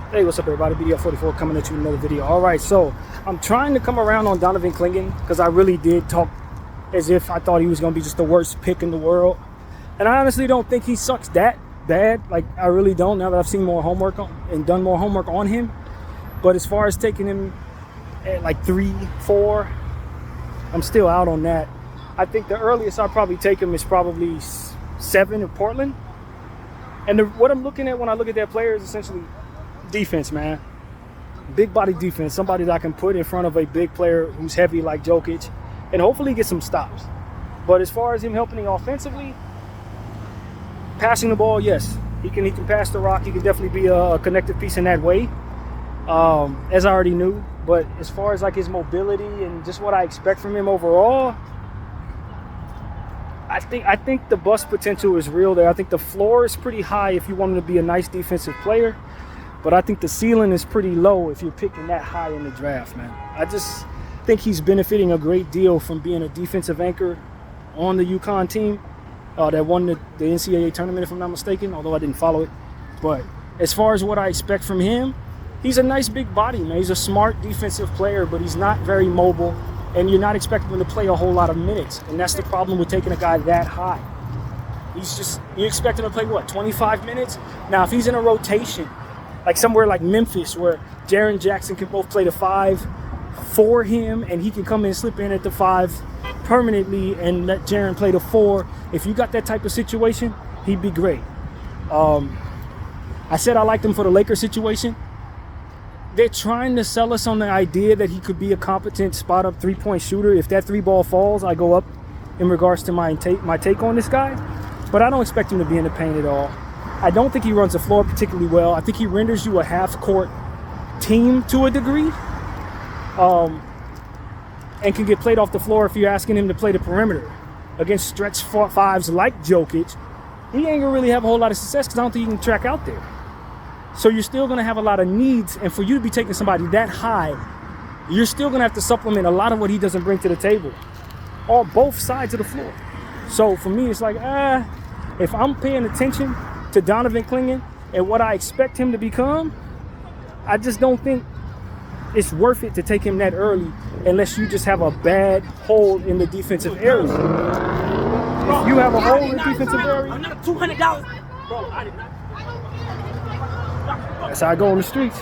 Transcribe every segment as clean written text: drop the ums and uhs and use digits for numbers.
Hey, what's up, everybody? BDF44 coming at you with another video. All right, so I'm trying to come around on Donovan Clingan because I really did talk as if I thought he was going to be just the worst pick in the world. And I honestly don't think he sucks that bad. Like, I really don't, now that I've seen more homework and done more homework on him. But as far as taking him at like 3, 4, I'm still out on that. I think the earliest I'll probably take him is probably 7 in Portland. And what I'm looking at when I look at that player is essentially defense, man. Big body defense. Somebody that I can put in front of a big player who's heavy like Jokic and hopefully get some stops. But as far as him helping offensively, passing the ball, yes. He can pass the rock. He can definitely be a connective piece in that way, as I already knew. But as far as like his mobility and just what I expect from him overall, I think the bust potential is real there. I think the floor is pretty high if you want him to be a nice defensive player. But I think the ceiling is pretty low if you're picking that high in the draft, man. I just think he's benefiting a great deal from being a defensive anchor on the UConn team that won the NCAA tournament, if I'm not mistaken, although I didn't follow it. But as far as what I expect from him, he's a nice big body, man. He's a smart defensive player, but he's not very mobile, and you're not expecting him to play a whole lot of minutes. And that's the problem with taking a guy that high. You expect him to play, what, 25 minutes? Now, if he's in a rotation, like somewhere like Memphis, where Jaren Jackson can both play the 5 for him, and he can come in and slip in at the 5 permanently and let Jaren play the 4. If you got that type of situation, he'd be great. I said I liked him for the Lakers situation. They're trying to sell us on the idea that he could be a competent spot-up three-point shooter. If that 3-ball falls, I go up in regards to my take on this guy. But I don't expect him to be in the paint at all. I don't think he runs the floor particularly well. I think he renders you a half-court team to a degree, and can get played off the floor if you're asking him to play the perimeter. Against stretch 5s like Jokic, he ain't gonna really have a whole lot of success because I don't think he can track out there. So you're still gonna have a lot of needs, and for you to be taking somebody that high, you're still gonna have to supplement a lot of what he doesn't bring to the table on both sides of the floor. So for me, it's like, if I'm paying attention to Donovan Clingan and what I expect him to become, I just don't think it's worth it to take him that early unless you just have a bad hole in the defensive area. If you have a hole in the defensive area, another $200. Bro, I did not. That's how I go on the streets.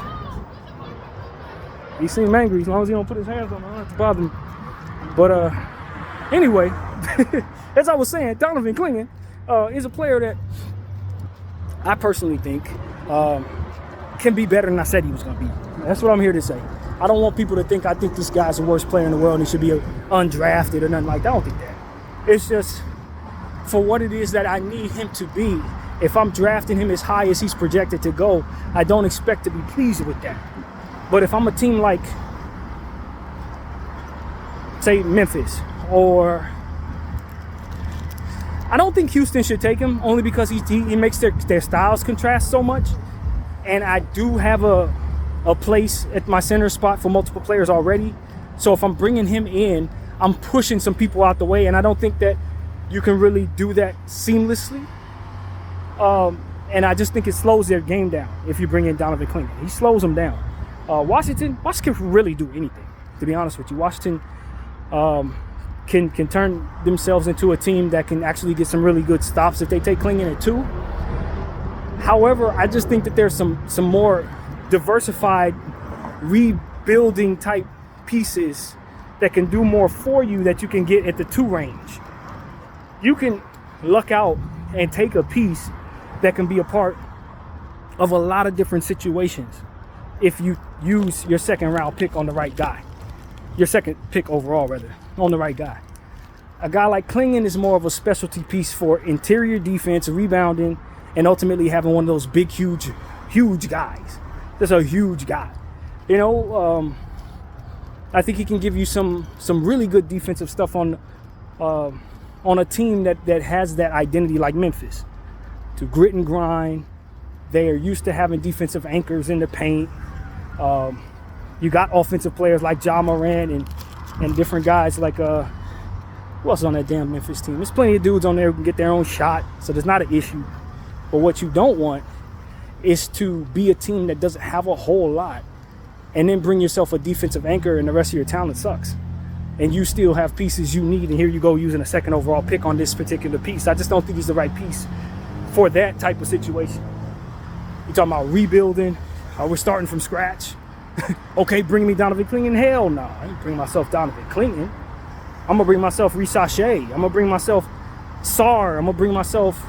He seems angry. As long as he don't put his hands on me, I don't have to bother him. But anyway, as I was saying, Donovan Clingan is a player that I personally think can be better than I said he was going to be. That's what I'm here to say. I don't want people to think I think this guy's the worst player in the world and he should be undrafted or nothing like that. I don't think that. It's just for what it is that I need him to be. If I'm drafting him as high as he's projected to go, I don't expect to be pleased with that. But if I'm a team like, say, Memphis, or I don't think Houston should take him, only because he makes their styles contrast so much. And I do have a place at my center spot for multiple players already. So if I'm bringing him in, I'm pushing some people out the way. And I don't think that you can really do that seamlessly. And I just think it slows their game down if you bring in Donovan Clingan. He slows them down. Washington can really do anything, to be honest with you. Washington can turn themselves into a team that can actually get some really good stops if they take Clingan at 2. However, I just think that there's some more diversified rebuilding type pieces that can do more for you that you can get at the 2 range. You can luck out and take a piece that can be a part of a lot of different situations if you use your second round pick on the right guy. Your second pick overall, rather, on the right guy. A guy like Clingan is more of a specialty piece for interior defense, rebounding, and ultimately having one of those big, huge guys. That's a huge guy. You know, I think he can give you some really good defensive stuff on a team that has that identity like Memphis. To grit and grind. They are used to having defensive anchors in the paint. You got offensive players like Ja Morant and different guys like who else is on that damn Memphis team? There's plenty of dudes on there who can get their own shot, so there's not an issue. But what you don't want is to be a team that doesn't have a whole lot and then bring yourself a defensive anchor and the rest of your talent sucks. And you still have pieces you need, and here you go using a second overall pick on this particular piece. I just don't think he's the right piece for that type of situation. You're talking about rebuilding, we're starting from scratch. Okay, bring me Donovan Clingan? Hell no, I ain't bring myself Donovan Clingan. I'm gonna bring myself Reece Shea. I'm gonna bring myself Sarr. I'm gonna bring myself,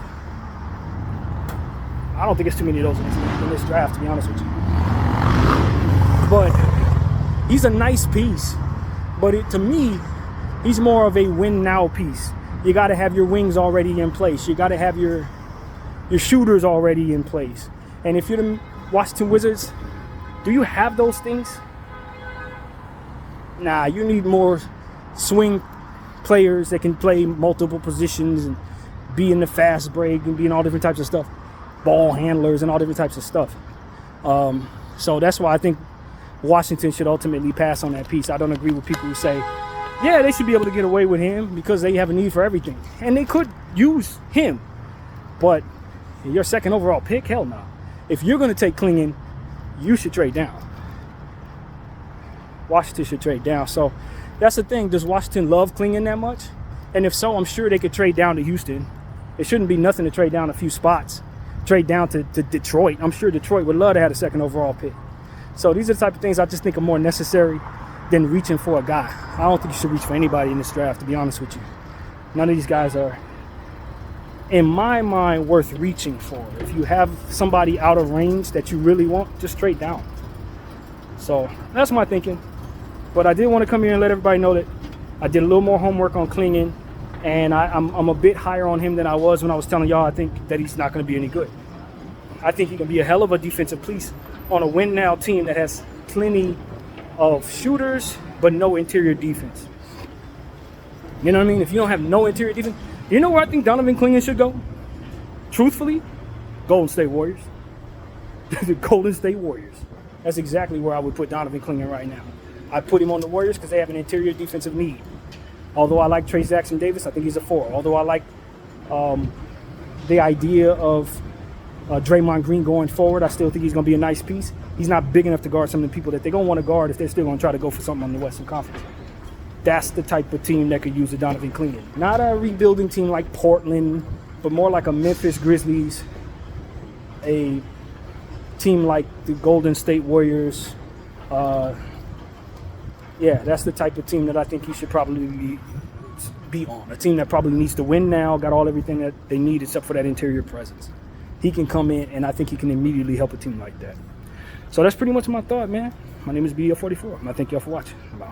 I don't think it's too many of those in this draft, to be honest with you. But he's a nice piece. But to me, he's more of a win now piece. You got to have your wings already in place. You got to have your shooters already in place. And if you're the Washington Wizards, do you have those things? Nah, you need more swing players that can play multiple positions and be in the fast break and be in all different types of stuff. Ball handlers and all different types of stuff. So that's why I think Washington should ultimately pass on that piece. I don't agree with people who say, yeah, they should be able to get away with him because they have a need for everything. And they could use him. But your second overall pick, hell no. If you're going to take Clingan, you should trade down. Washington should trade down. So that's the thing. Does Washington love Clingan that much? And if so, I'm sure they could trade down to Houston. It shouldn't be nothing to trade down a few spots. Trade down to Detroit. I'm sure Detroit would love to have a second overall pick. So these are the type of things I just think are more necessary than reaching for a guy. I don't think you should reach for anybody in this draft, to be honest with you. None of these guys are, in my mind, worth reaching for. If you have somebody out of range that you really want, just trade down. So that's my thinking. But I did want to come here and let everybody know that I did a little more homework on Clingan, and I'm a bit higher on him than I was when I was telling y'all I think that he's not going to be any good. I think he can be a hell of a defensive piece on a win-now team that has plenty of shooters but no interior defense. You know what I mean? If you don't have no interior defense, you know where I think Donovan Clingan should go? Truthfully, Golden State Warriors. The Golden State Warriors. That's exactly where I would put Donovan Clingan right now. I put him on the Warriors because they have an interior defensive need. Although I like Trey Jackson-Davis, I think he's a 4. Although I like the idea of Draymond Green going forward, I still think he's going to be a nice piece. He's not big enough to guard some of the people that they're going to want to guard if they're still going to try to go for something on the Western Conference. That's the type of team that could use a Donovan Clingan. Not a rebuilding team like Portland, but more like a Memphis Grizzlies, a team like the Golden State Warriors. Yeah, that's the type of team that I think he should probably be on. A team that probably needs to win now, got everything that they need except for that interior presence. He can come in, and I think he can immediately help a team like that. So that's pretty much my thought, man. My name is BL44, and I thank y'all for watching. Bye.